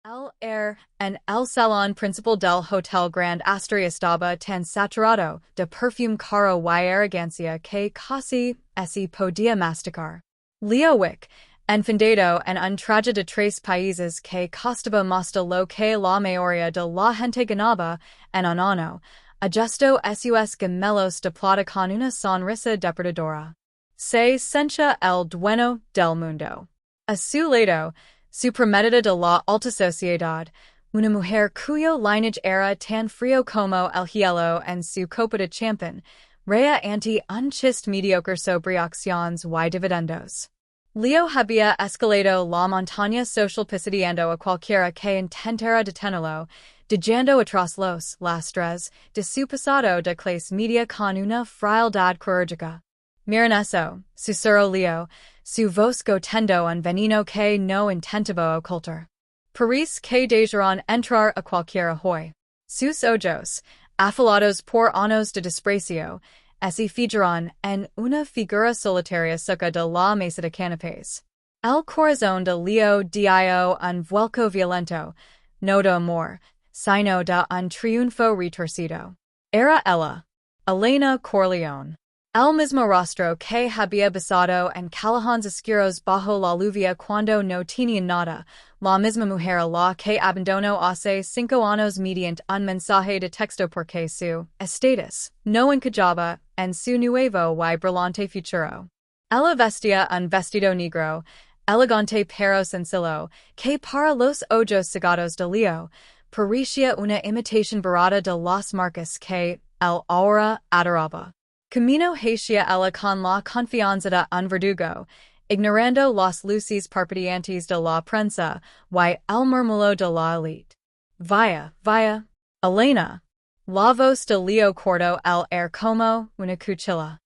El Air and El Salón Principal del Hotel Grand Asturias estaba tan saturado de perfume caro y arrogancia que casi se podía masticar. Leo Wick, enfundado en un traje de tres países que costaba más de lo que la mayoría de la gente ganaba en un año, ajustó sus gemelos de plata con una sonrisa depredadora. Se sencha el dueño del mundo. A su lado, su prometida de la alta sociedad, una mujer cuyo lineage era tan frío como el hielo en su copa de champán, rea ante un chiste mediocre sobre acciones y dividendos. Leo había escalado la montaña social pisoteando a cualquiera que intentara detenerlo, dejando atrás los lastres de su pasado de clase media con una frialdad quirúrgica. Miren eso, susurró Leo, su voz goteando un veneno que no intentaba ocultar. Parece que dejaron entrar a cualquiera hoy. Sus ojos, afilados por años de desprecio, se fijaron en una figura solitaria cerca de la mesa de canapés. El corazón de Leo dio un vuelco violento, no de amor, sino de un triunfo retorcido. Era ella, Elena Corleone. El mismo rostro que había besado en callejones oscuros bajo la lluvia cuando no tenían nada, la misma mujer a la que abandonó hace 5 años mediante un mensaje de texto porque su estatus no encajaba en su nuevo y brillante futuro. Ella vestía un vestido negro, elegante pero sencillo, que para los ojos cegados de Leo, parecía una imitación barata de las marcas que el ahora adoraba. Camino hacia ella con la confianza de un verdugo, ignorando las luces parpadeantes de la prensa y el murmullo de la élite. Vaya, vaya, Elena. La voz de Leo cortó el air como una cuchilla.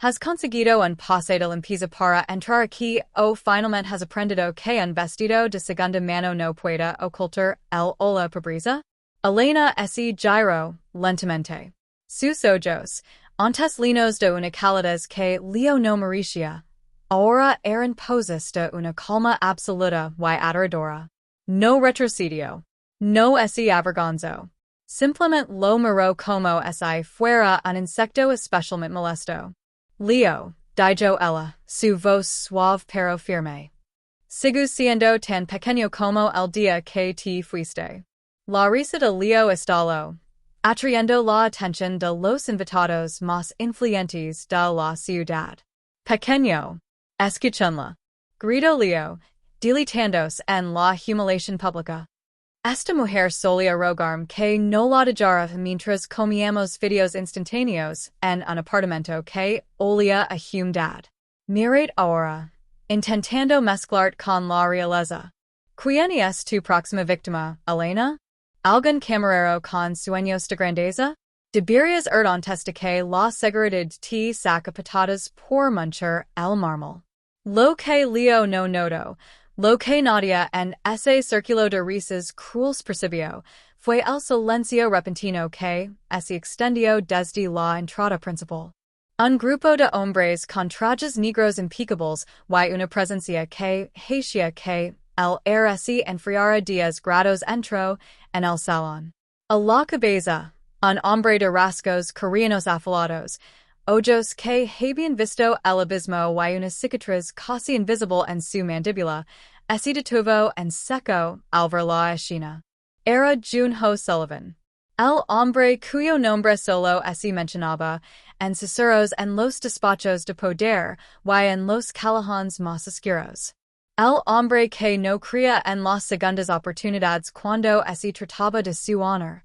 Has conseguido un pase de limpieza para entrar aquí o finalmente has aprendido que un vestido de segunda mano no puede ocultar el olor pobreza? Elena se giró lentamente. Sus ojos, antes linos de una calidez que Leo no merecía, ahora eran poses de una calma absoluta y aterradora. No retrocedió. No se avergonzó. Simplemente lo miró como si fuera un insecto especialmente molesto. Leo, dijo ella, su voz suave pero firme. Sigo siendo tan pequeño como el día que te fuiste. La risa de Leo estalló, atrayendo la atención de los invitados más influyentes de la ciudad. Pequeño. Escuchenla. Gritó Leo, dilatándose en la humillación pública. Esta mujer solía rogarme que no la dejara mientras comíamos videos instantáneos en un apartamento que olía a humedad. Mirad ahora, intentando mezclar con la realeza. ¿Quién es tu próxima víctima, Elena? ¿Algún camarero con sueños de grandeza? Deberías ir antes de que la seguridad te saque patadas por manchar el mármol. Lo que Leo no notó, lo que nadie en ese círculo de risas crueles percibió, fue el silencio repentino que se extendió desde la entrada principal. Un grupo de hombres con trajes negros impecables y una presencia que hacía que el aire se enfriara 10 grados entró en el salón. A la cabeza, un hombre de rasgos coreanos afilados, ojos que habían visto el abismo y una cicatriz casi invisible en su mandíbula, se detuvo en seco al ver la escena. Era Junho Sullivan. El hombre cuyo nombre solo se mencionaba en susurros en los despachos de poder y en los callejones más oscuros. El hombre que no creía en las segundas oportunidades cuando se trataba de su honor,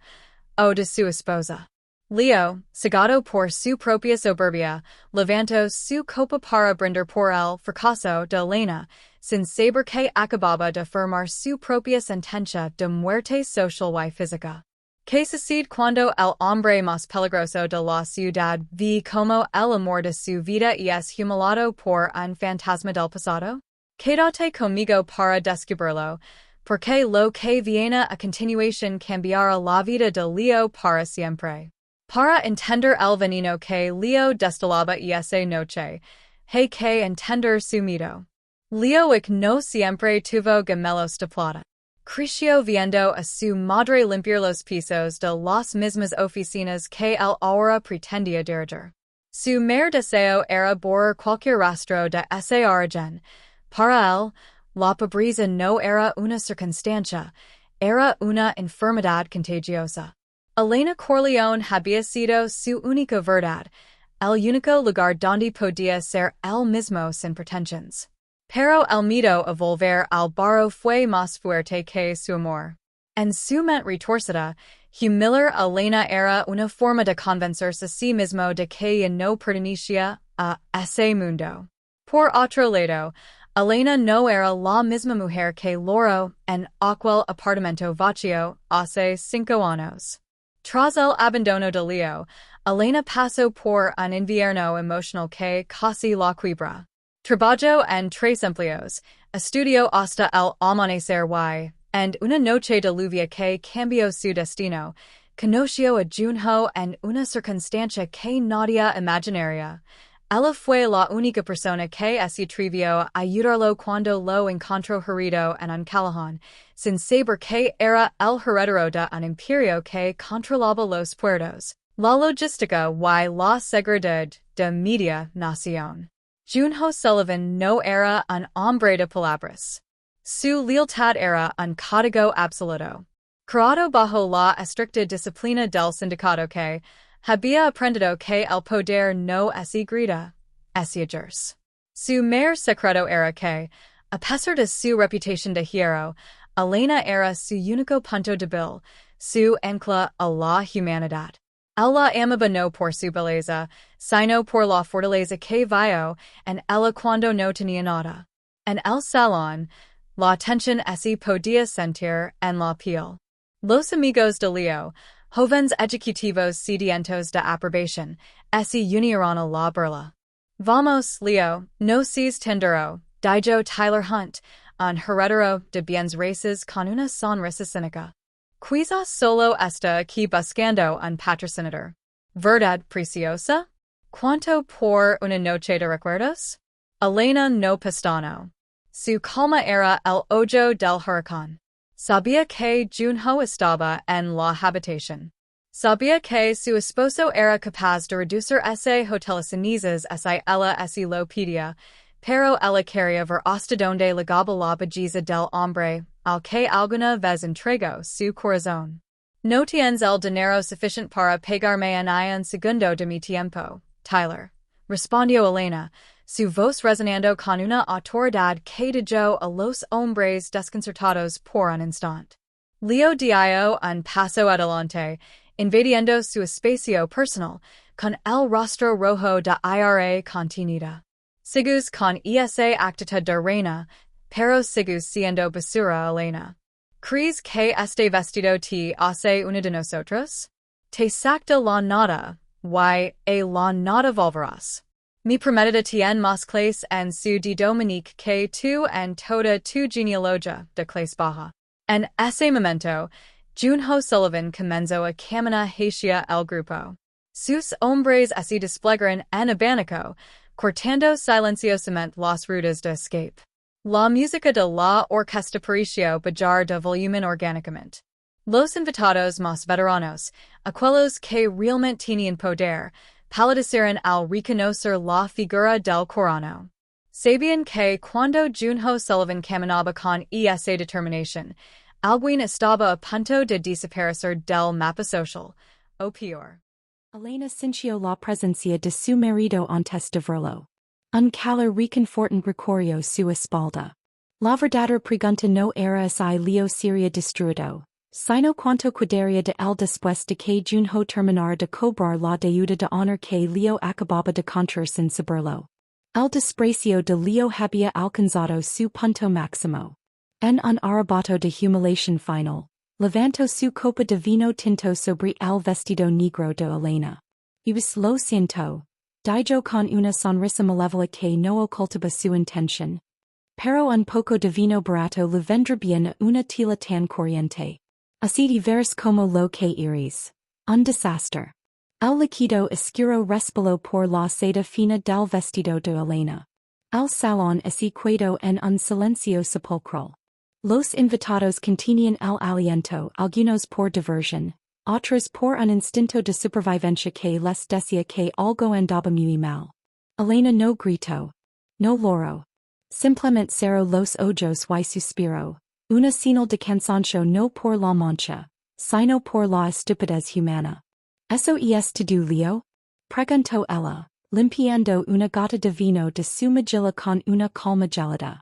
o de su esposa. Leo, cegado por su propia soberbia, levantó su copa para brindar por el fracaso de Elena, sin saber que acababa de firmar su propia sentencia de muerte social y física. ¿Qué sucede cuando el hombre más peligroso de la ciudad ve como el amor de su vida es humillado por un fantasma del pasado? Quédate conmigo para descubrirlo, porque lo que viene a continuación cambiará la vida de Leo para siempre. Para entender el veneno que Leo destilaba esa noche, hay que entender su miedo. Leo no siempre tuvo gemelos de plata. Creció viendo a su madre limpiar los pisos de las mismas oficinas que él ahora pretendía dirigir. Su mayor deseo era borrar cualquier rastro de ese origen. Para él, la pobreza no era una circunstancia, era una enfermedad contagiosa. Elena Corleone había sido su única verdad, el único lugar donde podía ser él mismo sin pretensions. Pero el miedo a volver al barro fue más fuerte que su amor. En su mente retorcida, humillar a Elena era una forma de convencerse a sí mismo de que ya no pertenecía a ese mundo. Por otro lado, Elena no era la misma mujer que logró en aquel apartamento vacío hace 5 años. Tras el abandono de Leo, Elena pasó por un invierno emocional que casi la quiebra. Trabajó en 3 empleos, estudió hasta el amanecer y, en una noche de lluvia que cambió su destino, conoció a Junho en una circunstancia que nadie imaginaría. Ella fue la única persona que se atrevió a ayudarlo cuando lo encontró herido en un callejón, sin saber que era el heredero de un imperio que controlaba los puertos, la logística y la seguridad de media nación. Junho Sullivan no era un hombre de palabras. Su lealtad era un código absoluto. Creado bajo la estricta disciplina del sindicato que había aprendido que el poder no es grita, es ejerce. Su mayor secreto era que, a pesar de su reputación de hero, Elena era su único punto débil, su ancla a la humanidad. Él la amaba no por su belleza, sino por la fortaleza que vio en ella cuando no tenía nada. En el salón, la tensión se podía sentir en la piel. Los amigos de Leo, jóvenes ejecutivos sedientos de aprobación, se unieron a la burla. Vamos, Leo, no seas tendero, dijo Tyler Hunt, un heredero de bienes raíces con una sonrisa cínica. Quizás solo está aquí buscando un patrocinador. ¿Verdad preciosa? ¿Cuánto por una noche de recuerdos? Elena no pestañeó. Su calma era el ojo del huracán. Sabía que Junho estaba en la habitación. Sabía que su esposo era capaz de reducir ese hotel a cenizas si ella así lo pedía, pero ella quería ver hasta donde llegaba la belleza del hombre al que alguna vez entregó su corazón. No tienes el dinero suficiente para pagarme en un segundo de mi tiempo, Tyler, respondió Elena, su voz resonando con una autoridad que dejó a los hombres desconcertados por un instante. Leo dio un paso adelante, invadiendo su espacio personal, con el rostro rojo de ira contenida. Sigus con esa actitud de reina, pero sigus siendo basura Elena. ¿Crees que este vestido te hace una de nosotros? Te sacta la nada, y a la nada volverás. Mi prometida tiene más clase en su de Dominique que tú en toda tu genealogía de clase baja. En ese momento, Junho Sullivan comenzó a caminar hacia el grupo. Sus hombres se desplegaron en abanico, cortando silenciosamente las rutas de escape. La música de la orquesta pareció bajar de volumen orgánicamente. Los invitados más veteranos, aquellos que realmente tenían poder, palidecieron al reconocer la figura del coronel. Sabían que cuando Junho Sullivan caminaba con esa determinación, alguien estaba a punto de desaparecer del mapa social, o peor. Elena sintió la presencia de su marido antes de verlo. Un calor reconfortante recorrió su espalda. La verdadera pregunta no era si Leo sería destruido, sino cuánto quedaría de él después de que Junho terminara de cobrar la deuda de honor que Leo acababa de contraer sin saberlo. El desprecio de Leo había alcanzado su punto máximo. En un arrebato de humillación final, levantó su copa de vino tinto sobre el vestido negro de Elena. Y lo siento, dijo con una sonrisa malévola que no ocultaba su intención. Pero un poco de vino barato le vendrá bien a una tela tan corriente. Así de veras como lo que iris. Un desastre. El líquido oscuro respiró por la seda fina del vestido de Elena. El salón se quedó en un silencio sepulcral. Los invitados continuían el aliento, algunos por diversión, otros por un instinto de supervivencia que les decía que algo andaba muy mal. Elena no gritó. No lloró. Simplemente cerró los ojos y suspiró. Una señal de cansancio no por la mancha, sino por la estupidez humana. ¿Eso es todo, Leo? Preguntó ella, limpiando una gota de vino de su mejilla con una calma gelada.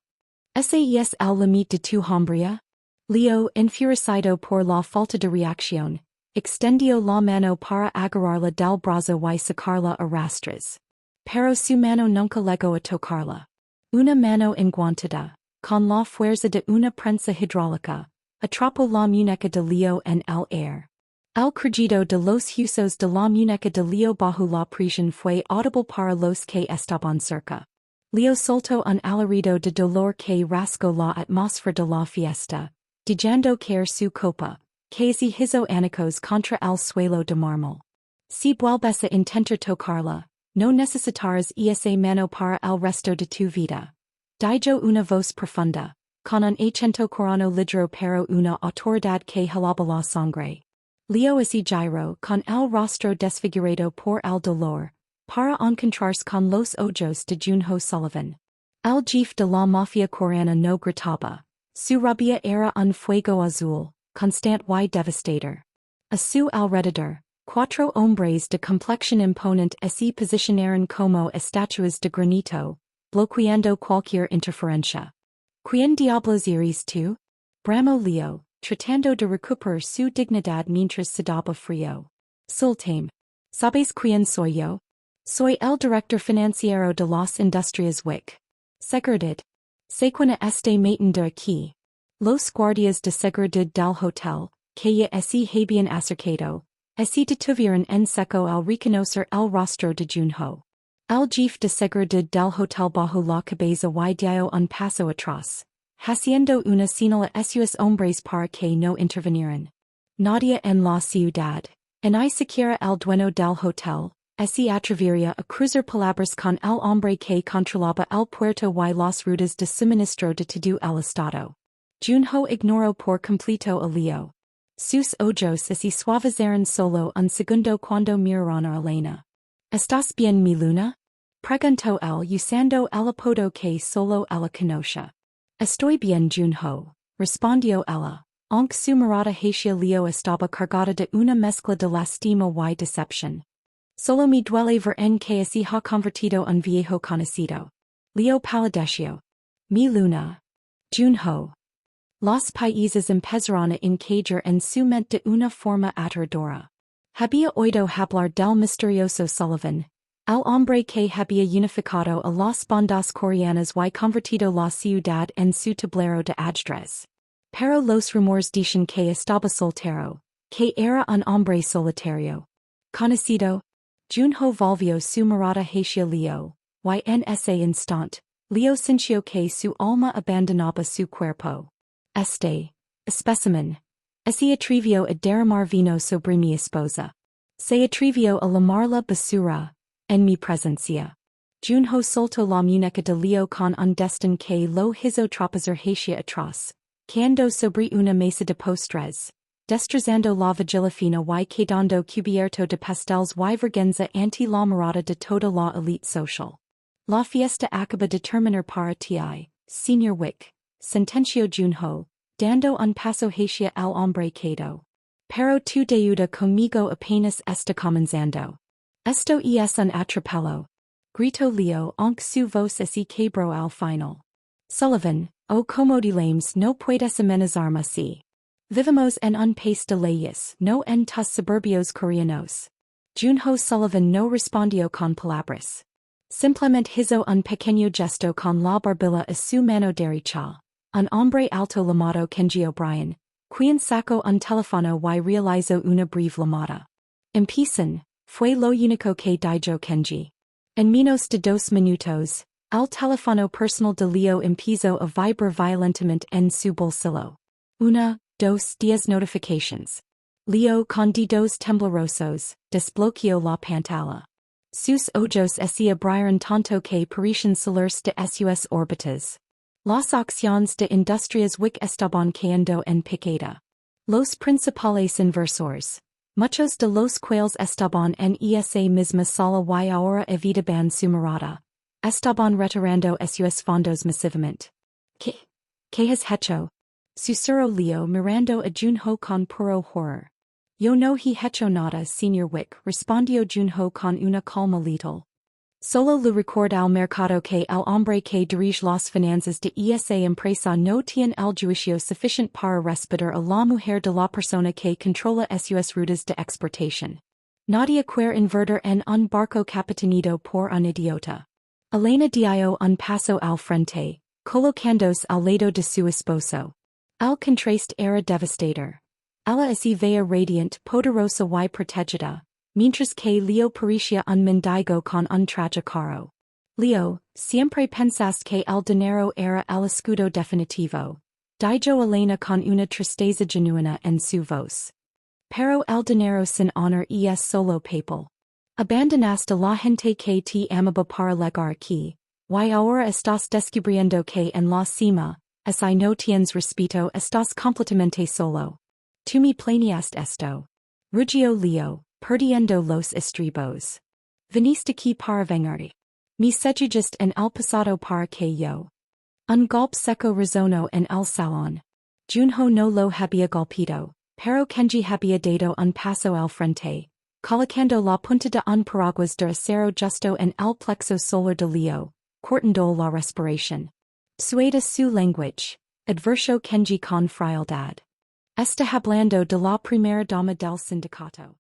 ¿Ese es el límite de tu hombría? Leo, enfurecido por la falta de reacción, extendió la mano para agarrarla del brazo y sacarla a rastras. Pero su mano nunca llegó a tocarla. Una mano enguantada, con la fuerza de una prensa hidráulica, atrapó la muñeca de Leo en el aire. El crujido de los huesos de la muñeca de Leo bajo la presión fue audible para los que estaban cerca. Leo soltó un alarido de dolor que rasgó la atmósfera de la fiesta, dejando caer su copa, casi hizo anicos contra el suelo de mármol. Si vuelves a intentar tocarla, no necesitarás esa mano para el resto de tu vida. Dijo una voz profunda, con un acento coreano ligero pero una autoridad que helaba la sangre. Leo así giró con el rostro desfigurado por el dolor, para encontrarse con los ojos de Junho Sullivan. El jefe de la Mafia Coreana no gritaba. Su rabia era un fuego azul, constant y devastador. A su alrededor, cuatro hombres de complexión imponente se posicionaron como estatuas de granito, bloqueando cualquier interferencia. ¿Quién diablos eres tú? Bramó Leo, tratando de recuperar su dignidad mientras se daba frío. Sultame. ¿Sabes quién soy yo? Soy el director financiero de las Industrias WIC. Seguridad. Sequina este matin de aquí. Los guardias de seguridad del hotel, que ya se habían acercado, se detuvieron en seco al reconocer el rostro de Junho. El jefe de seguridad del hotel bajo la cabeza y dio un paso atrás, haciendo una señal a esos hombres para que no intervinieran. Nadie en la ciudad, ni siquiera el dueño del hotel, se atrevería a cruzar palabras con el hombre que controlaba el puerto y las rutas de suministro de todo el estado. Junho ignoró por completo a Leo. Sus ojos se suavizaron solo un segundo cuando miraron a Elena. ¿Estás bien, mi luna? Preguntó él usando el apodo que solo ella conocía. Estoy bien, Junho, respondió ella, aunque su mirada hacia Leo estaba cargada de una mezcla de lastima y decepción. Solo me duele ver en que se ha convertido un viejo conocido. Leo palideció. Mi luna. Junho. Los países empezaron a encajar en su mente de una forma aterradora. Había oído hablar del misterioso Sullivan, el hombre que había unificado a las bandas coreanas y convertido la ciudad en su tablero de ajedrez. Pero los rumores dicen que estaba soltero, que era un hombre solitario. Conocido. Junho volvió su mirada hacia Leo, y en ese instante, Leo sintió que su alma abandonaba su cuerpo. Este espécimen se atrevió a derramar vino sobre mi esposa. Se atrevió a llamarla basura, en mi presencia. Junho soltó la muñeca de Leo con un desdén que lo hizo tropezar hacia atrás, cayendo sobre una mesa de postres, destrozando la vajilla fina y quedando cubierto de pasteles y vergüenza ante la mirada de toda la elite social. La fiesta acaba de terminar para ti, señor Wick, sentenció Junho, dando un paso hacia el hombre quedo. Pero tu deuda conmigo apenas está comenzando. Esto es un atropello. Gritó Leo aunque su voz se quebró al final. Sullivan, o como dilames no puedes amenazarme así. Vivimos en un país de leyes, no en tus suburbios coreanos. Junho Sullivan no respondió con palabras. Simplemente hizo un pequeño gesto con la barbilla a su mano derecha. Un hombre alto llamado Kenji O'Brien, quien sacó un teléfono y realizó una breve llamada. Empiezan, fue lo único que dijo Kenji. En menos de 2 minutos, el teléfono personal de Leo empezó a vibrar violentamente en su bolsillo. 1, 2, 10 notifications. Leo con dedos temblorosos, desbloqueó la pantalla. Sus ojos se abrieron tanto que parecían salirse de sus órbitas. Las acciones de industrias que estaban cayendo en picada. Los principales inversores. Muchos de los cuales estaban en esa misma sala y ahora evitaban su mirada. Estaban retirando esos fondos masivamente. ¿Qué has hecho? Susurró Leo mirando a Junho con puro horror. Yo no he hecho nada, señor Wick, respondió Junho con una calma letal. Solo le recuerdo al mercado que el hombre que dirige las finanzas de esa empresa no tiene el juicio suficiente para respetar a la mujer de la persona que controla sus rutas de exportación. Nadie quiere invertir en un barco capitaneado por un idiota. Elena dio un paso al frente, colocándose al lado de su esposo. El contraste era devastador. Ella se veía radiante, poderosa y protegida, mientras que Leo parecía un mendigo con un traje caro. Leo, siempre pensaste que el dinero era el escudo definitivo. Dijo Elena con una tristeza genuina en su voz. Pero el dinero sin honor es solo papel. Abandonaste la gente que te amaba para llegar aquí, y ahora estás descubriendo que en la cima, si no tienes respeto estás completamente solo. Tú me planeaste esto. Rugió Leo, perdiendo los estribos. Viniste aquí para vengarte. Me seduciste en el pasado para que yo. Un golpe seco resonó en el salón. Junho no lo había golpeado, pero Kenji había dado un paso al frente, colocando la punta de un paraguas de acero justo en el plexo solar de Leo, cortando la respiración. Sueda su lenguaje, advirtió Kenji con frialdad. Está hablando de la primera dama del sindicato.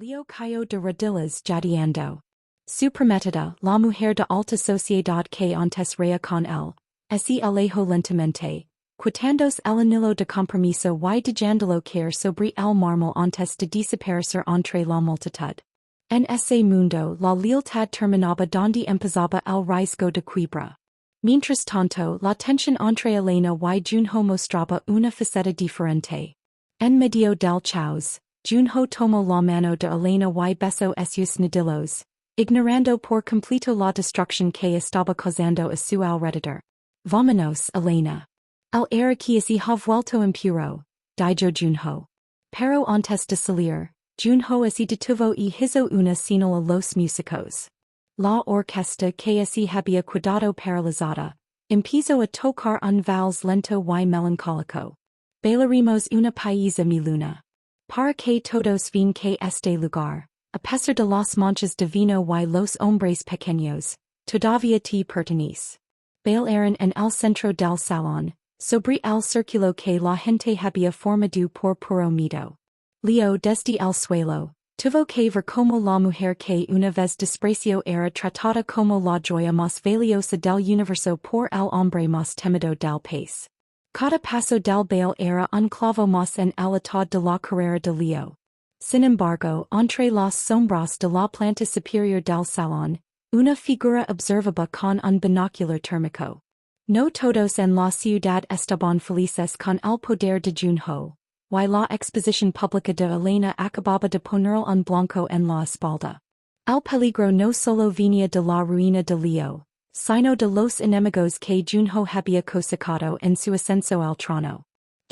Leo cayó de rodillas jadeando. Su prometida, la mujer de alta sociedad que antes reía con él, se alejó lentamente, quitándose el anillo de compromiso y dejándolo caer sobre el mármol antes de desaparecer entre la multitud. En ese mundo la lealtad terminaba donde empezaba el riesgo de quiebra. Mientras tanto, la tensión entre Elena y Junho mostraba una faceta diferente. En medio del caos, Junho tomó la mano de Elena y besó sus nudillos, ignorando por completo la destrucción que estaba causando a su alrededor. Vámonos, Elena. El aire que se ha vuelto impuro, dijo Junho. Pero antes de salir, Junho se detuvo y hizo una señal a los músicos. La orquesta que se había quedado paralizada, empezó a tocar un vals lento y melancólico. Bailaremos una pieza mi luna. Para que todos ven que este lugar, a pesar de las manchas de vino y los hombres pequeños, todavía te pertenece. Bailaron en el centro del salón, sobre el círculo que la gente había formado por puro miedo. Leo desde el suelo, tuvo que ver como la mujer que una vez despreció era tratada como la joya más valiosa del universo por el hombre más temido del país. Cada paso del baile era un clavo más en el atad de la carrera de Leo. Sin embargo, entre las sombras de la planta superior del salón, una figura observaba con un binocular térmico. No todos en la ciudad estaban felices con el poder de Junho, y la exposición pública de Elena acababa de poner un blanco en la espalda. El peligro no solo venía de la ruina de Leo, sino de los enemigos que Junho había cosecado en su ascenso al trono.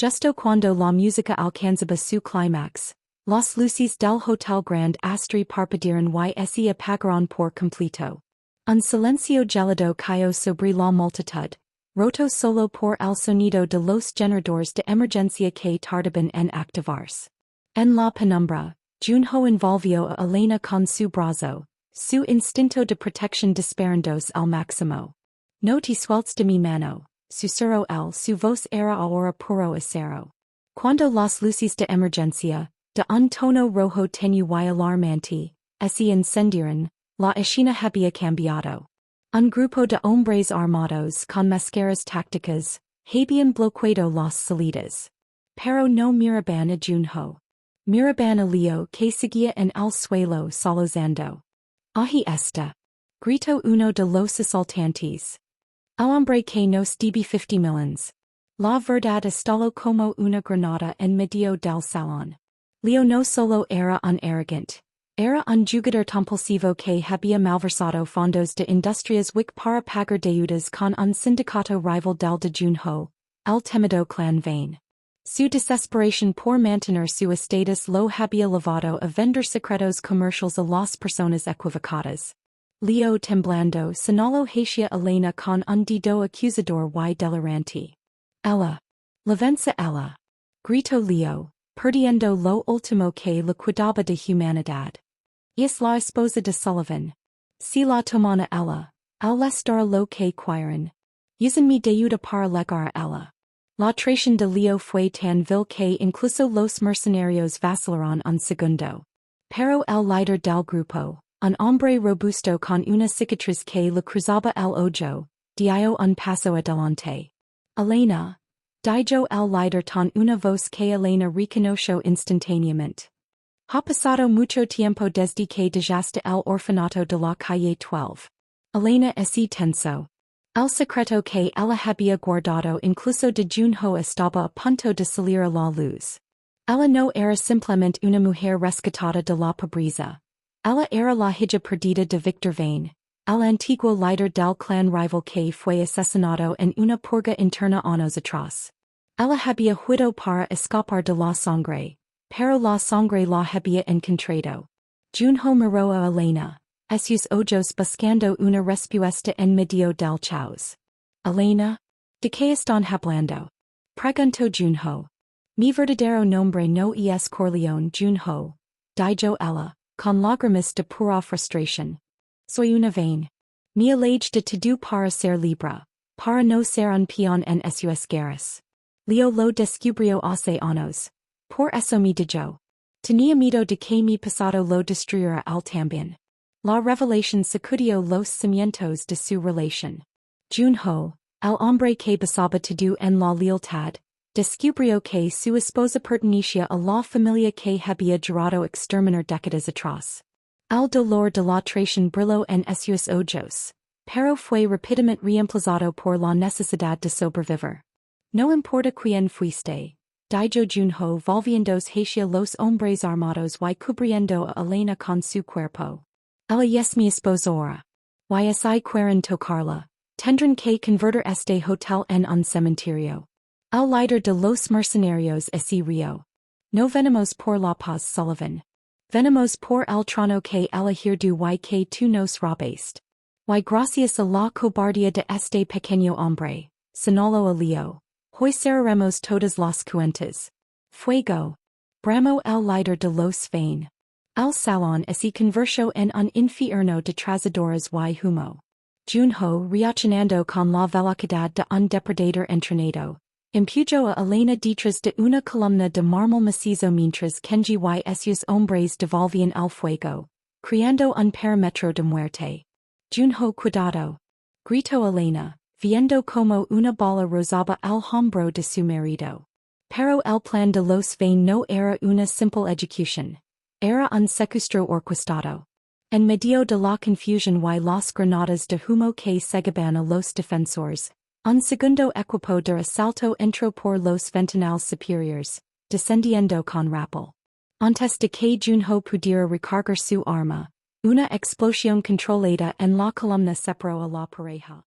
Justo cuando la música alcanzaba su clímax, las luces del Hotel Grand Astre parpadearon y se apagaron por completo. Un silencio gélido cayó sobre la multitud, roto solo por el sonido de los generadores de emergencia que tardaban en activarse. En la penumbra, Junho envolvió a Elena con su brazo, su instinto de protección disparándose al máximo. No te sueltes de mi mano, susurró él, su voz era ahora puro acero. Cuando las luces de emergencia, de un tono rojo tenue y alarmante, se encendieron, la escena había cambiado. Un grupo de hombres armados con máscaras tácticas habían bloqueado las salidas. Pero no miraban a Junho. Miraban a Leo que seguía en el suelo sollozando. Ahí está, gritó uno de los asaltantes. El hombre que nos debe 50 millones. La verdad estalló como una granada en medio del salón. Leo no solo era un arrogante, Era un jugador compulsivo que había malversado fondos de industrias wic para pagar deudas con un sindicato rival del de Junho, el temido clan vain. Su desesperación por mantener su estatus lo había llevado a vender secretos comerciales a las personas equivocadas. Leo temblando señaló hacia Elena con un dedo acusador y delirante. Ella. La venza ella. Gritó Leo, perdiendo lo último que le quedaba de humanidad. Es la esposa de Sullivan. Si la tomana ella, al estar lo que quieren. Usan mi deuda para llegar a ella. La traición de Leo fue tan vil que incluso los mercenarios vacilaron un segundo. Pero el líder del grupo, un hombre robusto con una cicatriz que le cruzaba el ojo, dio un paso adelante. Elena. Dijo el líder con una voz que Elena reconoció instantáneamente. Ha pasado mucho tiempo desde que dejaste el orfanato de la calle 12. Elena ese tenso. El secreto que ella había guardado incluso de Junho estaba a punto de salir a la luz. Ella no era simplemente una mujer rescatada de la pobreza. Ella era la hija perdida de Victor Vane, el antiguo líder del clan rival que fue asesinado en una purga interna años atrás. Ella había huido para escapar de la sangre, pero la sangre la había encontrado. Junho miró a Elena, sus ojos buscando una respuesta en medio del caos. Elena, ¿de qué están hablando? Preguntó Junho. Mi verdadero nombre no es Corleone Junho, dijo ella, con lágrimas de pura frustración. Soy una vain. Mi alege de todo para ser libre, para no ser un peón en sus guerras. Leo lo descubrió hace años. Por eso me dijo. Tenía miedo de que mi pasado lo destruyera al también. La revelación sacudió los cimientos de su relación. Junho, el hombre que basaba todo en la lealtad, descubrió que su esposa pertenecía a la familia que había jurado exterminar décadas atrás. El dolor de la traición brilló en sus ojos, pero fue rápidamente reemplazado por la necesidad de sobrevivir. No importa quién fuiste, dijo Junho volviéndose hacia los hombres armados y cubriendo a Elena con su cuerpo. Ella es mi esposa ahora. Y si quieren tocarla, tendrán que convertir este hotel en un cementerio. El líder de los mercenarios ese río. No venimos por la paz Sullivan. Venimos por el trono que elegir du y que tú nos robaste. Y gracias a la cobardía de este pequeño hombre, señaló a Leo. Hoy cerraremos todas las cuentas. Fuego. Bramó el líder de los Vain. El salón se convirtió en un infierno de trazadoras y humo. Junho, reaccionando con la velocidad de un depredador entrenado, empujó a Elena detrás de una columna de mármol macizo mientras Kenji y sus hombres devolvían el fuego, creando un perímetro de muerte. Junho cuidado. Gritó Elena, viendo como una bala rozaba el hombro de su marido. Pero el plan de los Vain no era una simple ejecución. Era un secuestro orquestado. En medio de la confusión y las granadas de humo que seguían a los defensores, un segundo equipo de asalto entró por los ventanales superiores, descendiendo con rapel. Antes de que Junho pudiera recargar su arma, una explosión controlada en la columna separó a la pareja.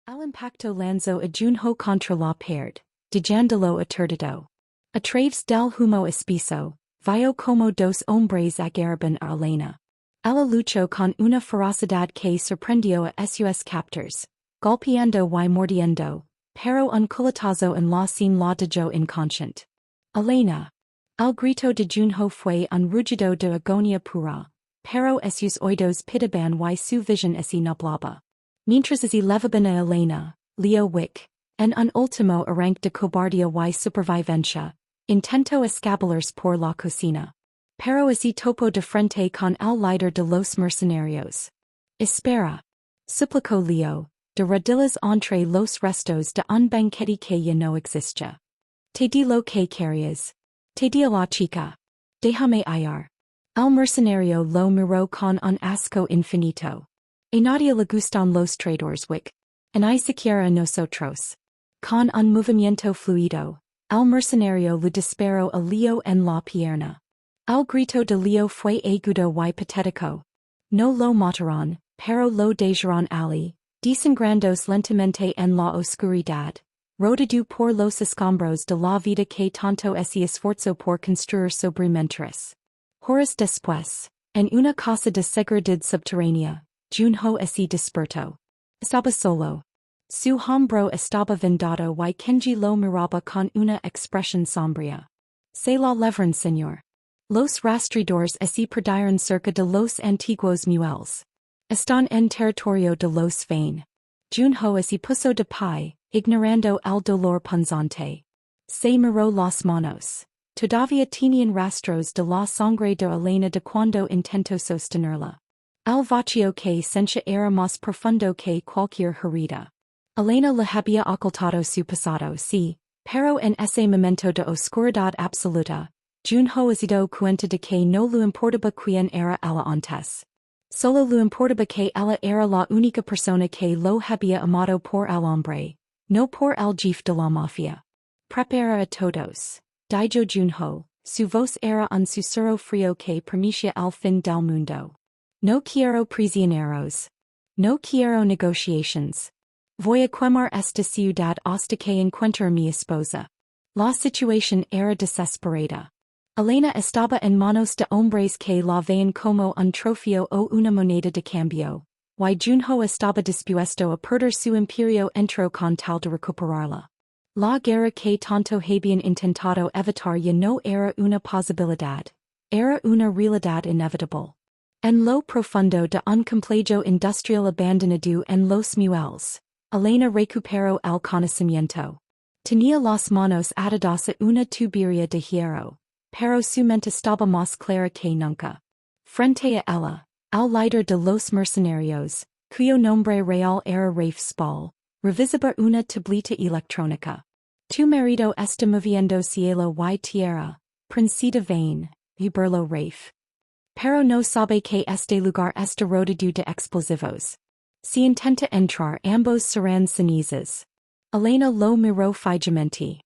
El impacto lanzó a Junho contra la pared, dejándolo aturdido. A través del humo espeso, vio como dos hombres agarraban a Elena. Ella luchó con una ferocidad que sorprendió a sus captors, golpeando y mordiendo, pero un culatazo en la sin la dejó inconsciente. Elena. El grito de Junho fue un rugido de agonía pura, pero sus oídos pitaban y su visión se nublaba. Mientras se levaban a Elena, Leo Wick, en un último arranque de cobardía y supervivencia, intentó escabullirse por la cocina. Pero se topó de frente con el líder de los mercenarios. Espera. Suplicó Leo, de rodillas entre los restos de un banquete que ya no existe. Te di lo que querías. Te di a la chica. Déjame hallar. El mercenario lo miró con un asco infinito. A nadie le gustan los traidores Wick. Ni siquiera a nosotros. Con un movimiento fluido, el mercenario le disparó a Leo en la pierna. El grito de Leo fue agudo y patético. No lo mataron, pero lo dejaron allí, desangrándose lentamente en la oscuridad. Rodado por los escombros de la vida que tanto se esforzó por construir sobre mentiras. Horas después, en una casa de seguridad subterránea, Junho se despertó. Estaba solo. Su hombro estaba vendado y Kenji lo miraba con una expresión sombría. Se la levaron, señor. Los rastreadores se perdieron cerca de los antiguos muelles. Están en territorio de los Fain. Junho se puso de pie, ignorando el dolor punzante. Se miró las manos. Todavía tenían rastros de la sangre de Elena de cuando intentó sostenerla. El vacío que sentía era más profundo que cualquier herida. Elena le había ocultado su pasado, sí, pero en ese momento de oscuridad absoluta, Junho se dio cuenta de que no le importaba quién era ella antes. Solo le importaba que ella era la única persona que lo había amado por el hombre, no por el jefe de la mafia. Prepara a todos. Dijo Junho, su voz era un susurro frío que prometía el fin del mundo. No quiero prisioneros. No quiero negociations. Voy a quemar esta ciudad hasta que encuentre mi esposa. La situación era desesperada. Elena estaba en manos de hombres que la veían como un trofeo o una moneda de cambio, y Junho estaba dispuesto a perder su imperio entero con tal de recuperarla. La guerra que tanto habían intentado evitar ya no era una posibilidad, era una realidad inevitable. En lo profundo de un complejo industrial abandonado en los muelles, Elena recuperó el conocimiento. Tenía las manos atadas a una tubería de hierro, pero su mente estaba más clara que nunca. Frente a ella, el líder de los mercenarios, cuyo nombre real era Rafe Spall, revisaba una tablita electrónica. Tu marido está moviendo cielo y tierra, princesa vain, y burló Rafe. Pero no sabe que este lugar está rodeado de explosivos. Si intenta entrar ambos serán cenizas. Elena lo miró fijamente.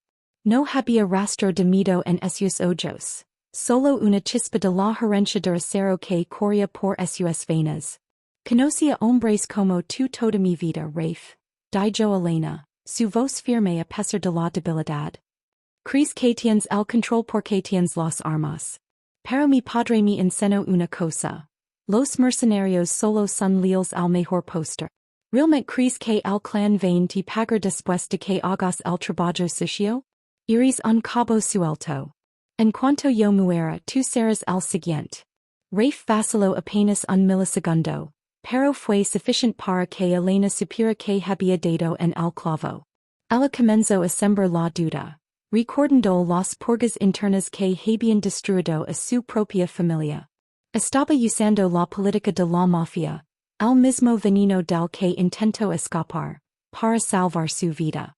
No había rastro de miedo en sus ojos, solo una chispa de la herencia de acero que corría por sus venas. Conocía hombres como tú toda mi vida, Rafe, dijo Elena, su voz firme a pesar de la debilidad. Crees que tienes el control porque tienes las armas. Pero mi padre me enseñó una cosa. Los mercenarios solo son leales al mejor postor. ¿Realmente crees que el clan Vane te pagar después de que hagas el trabajo sucio? Eres un cabo suelto. En cuanto yo muera, tú serás el siguiente. Rafe vaciló apenas un milisegundo, pero fue suficiente para que Elena supiera que había dado en el clavo. Ella comenzó a sembrar la duda, recordando las purgas internas que habían destruido a su propia familia. Estaba usando la política de la mafia, el mismo veneno del que intentó escapar, para salvar su vida.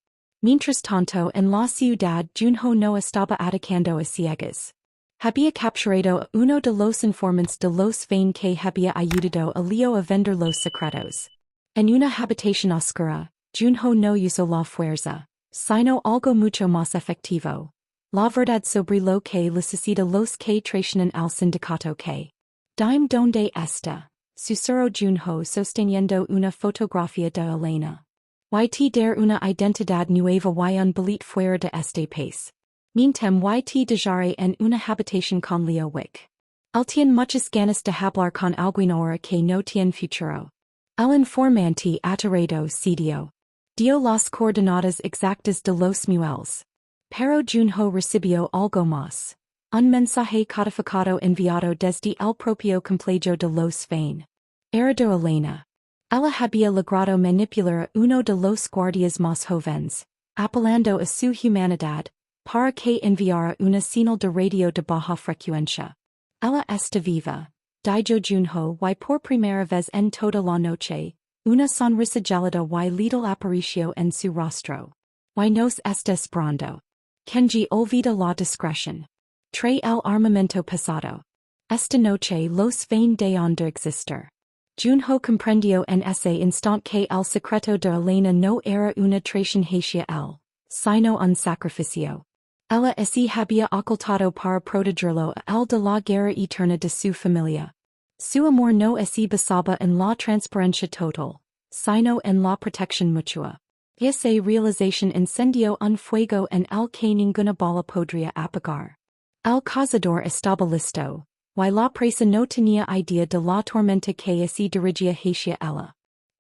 Mientras tanto, en la ciudad Junho no estaba atacando a ciegas. Había capturado a uno de los informantes de los Vane que había ayudado a Leo a vender los secretos. En una habitación oscura, Junho no usó la fuerza, sino algo mucho más efectivo. La verdad sobre lo que necesita los que traicionan al sindicato que. Dime donde está, susurró Junho sosteniendo una fotografía de Elena. YT der una identidad nueva y un billet fuera de este país. Mentem YT dejaré en una habitación con Leo Wick. Él tiene muchas ganas de hablar con alguien ahora que no tiene futuro. El informante aterrado cedió. Dio las coordenadas exactas de los muelles. Pero Junho recibió algo más. Un mensaje codificado enviado desde el propio complejo de los Vane. Era de Elena. Ella había logrado manipular a uno de los guardias más jóvenes, apelando a su humanidad, para que enviara una señal de radio de baja frecuencia. Ella está viva, dijo Junho y por primera vez en toda la noche, una sonrisa gelada y little apareció en su rostro. Y nos está esperando. Kenji olvida la discreción. Trae el armamento pesado. Esta noche los Vane dejan de existir. Junho comprendió en ese instante que el secreto de Elena no era una traición hacia él, sino un sacrificio. Ella esse había ocultado para protegerlo al de la guerra eterna de su familia. Su amor no se basaba en la transparencia total, sino en la protección mutua. Esa realización encendió un fuego en el que ninguna bala podría apagar. El cazador estaba listo, y la presa no tenía idea de la tormenta que se dirigía hacia ella.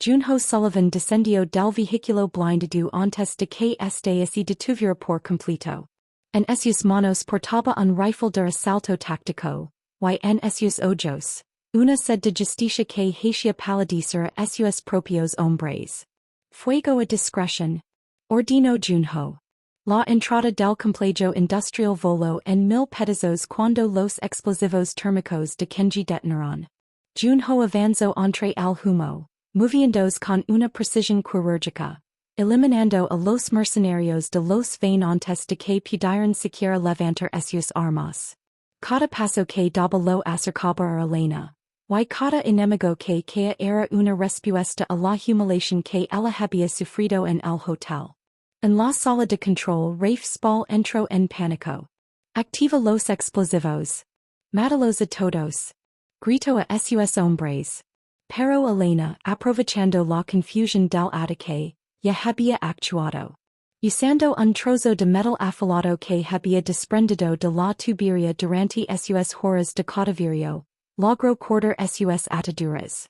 Junho Sullivan descendió del vehículo blindado antes de que este se detuviera por completo. En sus manos portaba un rifle de asalto táctico, y en sus ojos, una sed de justicia que hacía palidecer a sus propios hombres. Fuego a discreción. Ordinó Junho. La entrada del complejo industrial voló en 1000 pesos cuando los explosivos térmicos de Kenji detonaron. Junho avanzó entre el humo, moviéndose con una precisión quirúrgica, eliminando a los mercenarios de los vain antes de que pudieran siquiera levantar sus armas. Cada paso que daba lo acercaba a Elena, y cada enemigo que caía era una respuesta a la humillación que ella había sufrido en el hotel. En la sala de control Rafe Spall entró en pánico. Activa los explosivos. Mátalos a todos. Gritó a sus hombres. Pero Elena, aprovechando la confusión del ataque, ya había actuado. Usando un trozo de metal afilado que había desprendido de la tubería durante sus horas de cautiverio, logró cortar sus ataduras.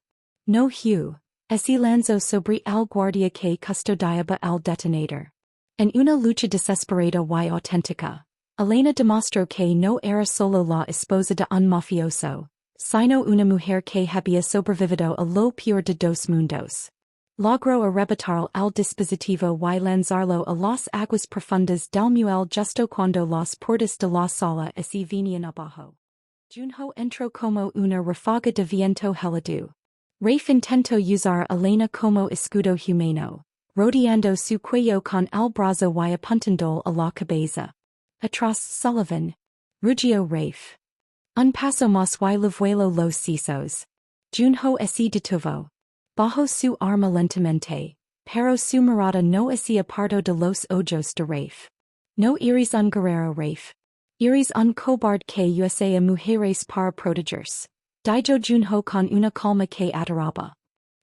No Hugh. Se lanzó sobre el guardia que custodiaba el detonator. En una lucha desesperada y auténtica, Elena demostró que no era solo la esposa de un mafioso, sino una mujer que había sobrevivido a lo peor de dos mundos. Logró arrebatar el dispositivo y lanzarlo a las aguas profundas del muelle justo cuando las puertas de la sala se venían abajo. Junho entró como una ráfaga de viento helado. Rafe intentó usar a Elena como escudo humano, rodeando su cuello con el brazo y apuntando a la cabeza. Atrás Sullivan. Rugió Rafe. Un paso más y le vuelo los sesos. Junho se detuvo. Bajo su arma lentamente, pero su mirada no se apartó de los ojos de Rafe. No eres un guerrero Rafe. Eres un cobarde que usa a mujeres para protegerse. Dijo Junho con una calma que aterraba.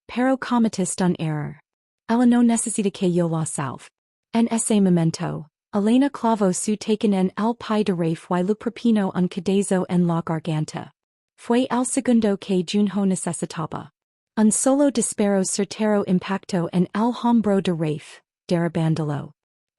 Pero cometiste un error. Ella no necesita que yo la salve. En ese momento, Elena clavó su taken en el pie de Rafe y le propinó un codazo en la garganta. Fue el segundo que Junho necesitaba. Un solo disparo certero impactó en el hombro de Rafe, derribándolo.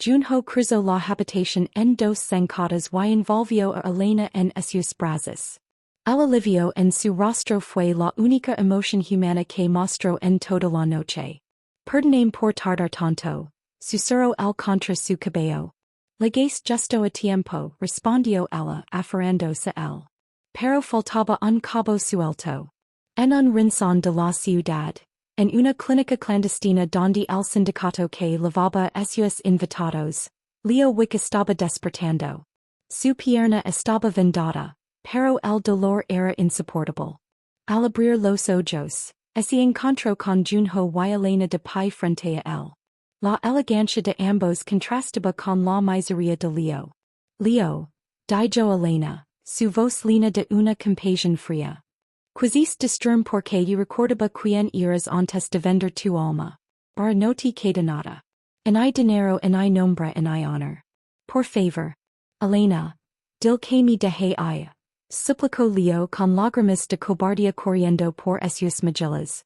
Junho cruzó la habitación en dos zancadas y envolvió a Elena en sus brazos. El alivio en su rostro fue la única emoción humana que mostró en toda la noche. Perdóname por tardar tanto, susurró él contra su cabello. Llegues justo a tiempo, respondió ella, aferrándose a él. Pero faltaba un cabo suelto. En un rincón de la ciudad, en una clínica clandestina donde el sindicato que lavaba a sus invitados, Leo Wick estaba despertando. Su pierna estaba vendada, pero el dolor era insoportable. Al abrir los ojos, se encontró con Junho y Elena de pie frente a él. La elegancia de ambos contrastaba con la miseria de Leo. Leo, dijo Elena, su voz llena de una compasión fría. Quisiste destruirme porque y recordaba quién eras antes de vender tu alma. Ahora no te queda nada. En hay dinero, en hay nombre, en hay honor. Por favor, Elena, dil que me deje ir. Suplicó Leo con lágrimas de cobardía corriendo por sus mejillas.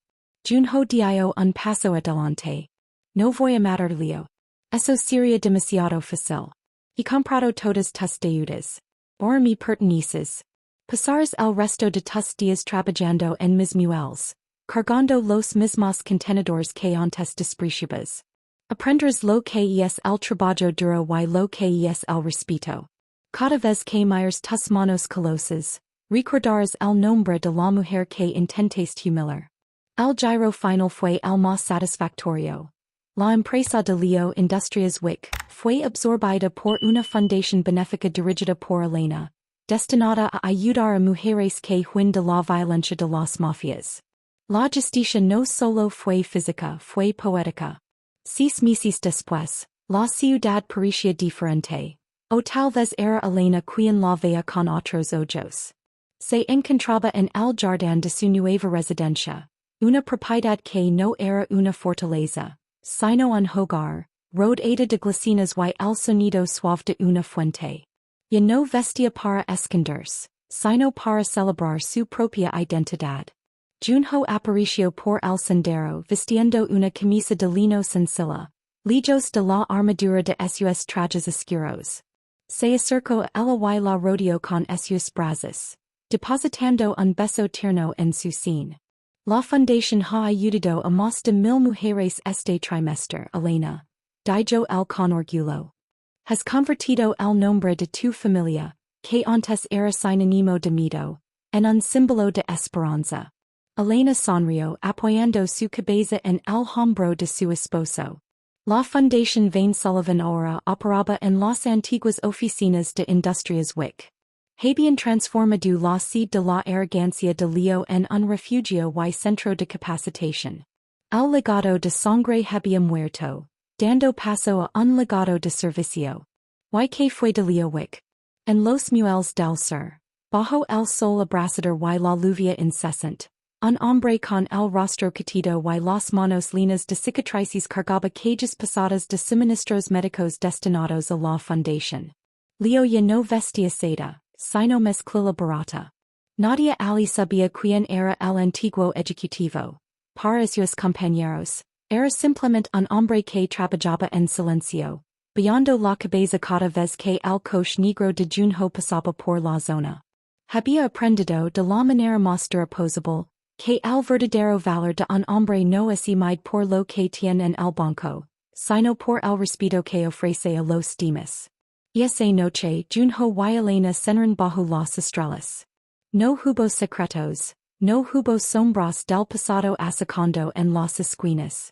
Junho dio un paso adelante. No voy a matar Leo. Eso sería demasiado fácil. He comprado todas tus deudas. Ahora me perteneces. Pasares el resto de tus días trabajando en mis muelles, cargando los mismos contenedores que antes despreciabas. Aprenderás lo que es el trabajo duro y lo que es el respeto. Cada vez que mires tus manos calosas, recordarás el nombre de la mujer que intentaste humillar. El giro final fue el más satisfactorio. La empresa de Leo Industrias Wick fue absorbida por una fundación benéfica dirigida por Elena, destinada a ayudar a mujeres que huyen de la violencia de las mafias. La justicia no solo fue física, fue poética. 6 meses después, la ciudad parecía diferente. O tal vez era Elena quien la vea con otros ojos. Se encontraba en el jardín de su nueva residencia, una propiedad que no era una fortaleza, sino un hogar, rodeada de glacinas y el sonido suave de una fuente. Ya no vestía para esconderse, sino para celebrar su propia identidad. Junho apareció por el sendero vistiendo una camisa de lino sencilla, lejos de la armadura de sus trajes oscuros. Se acercó a ella y la rodeó con sus brazos, depositando un beso tierno en su sien. La fundación ha ayudado a más de 1000 mujeres este trimestre, Elena, dijo el con orgullo. Has convertido el nombre de tu familia, que antes era sinónimo de miedo, en un símbolo de esperanza. Elena sonrió apoyando su cabeza en el hombro de su esposo. La Fundación Vane Sullivan ahora operaba en las antiguas oficinas de Industrias WIC. Habían transformado la sede de la arrogancia de Leo en un refugio y centro de capacitación. El legado de sangre había muerto, dando paso a un legado de servicio. ¿Y qué fue de Leo WIC? En los muelles del sur, bajo el sol abrasador y la lluvia incesante, un hombre con el rostro catido y las manos llenas de cicatrices cargaba cajas pesadas de suministros médicos destinados a la fundación. Leo ya no vestía seda, sino mezclilla barata. Nadie ali sabía quién era el antiguo ejecutivo. Para sus compañeros, era simplemente un hombre que trabajaba en silencio, bajando la cabeza cada vez que el coche negro de Junho pasaba por la zona. Había aprendido de la manera más reposable, que el verdadero valor de un hombre no es medido por lo que tiene en el banco, sino por el respeto que ofrece a los demás. Esa noche Junho y Elena cenaron bajo las estrellas. No hubo secretos, no hubo sombras del pasado asacando en las esquinas.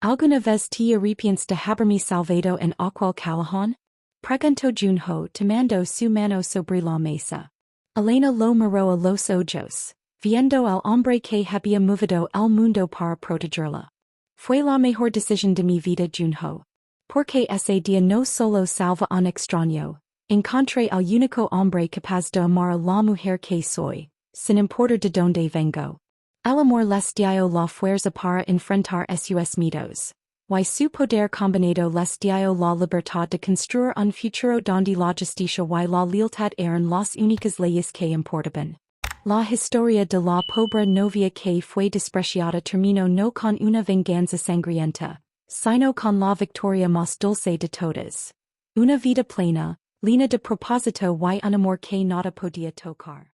¿Alguna vez te arrepientes de haberme salvado en aquel callejón? Preguntó Junho tomando su mano sobre la mesa. Elena lo miró a los ojos, viendo al hombre que había movido el mundo para protegerla. Fue la mejor decisión de mi vida, Junho. Porque ese día no solo salva a un extraño, encontré al único hombre capaz de amar a la mujer que soy, sin importar de dónde vengo. El amor les dio la fuerza para enfrentar sus miedos, y su poder combinado les dio la libertad de construir un futuro donde la justicia y la lealtad eran las únicas leyes que importaban. La historia de la pobre novia que fue despreciada terminó no con una venganza sangrienta, sino con la victoria más dulce de todas. Una vida plena, llena de propósito y un amor que nada podía tocar.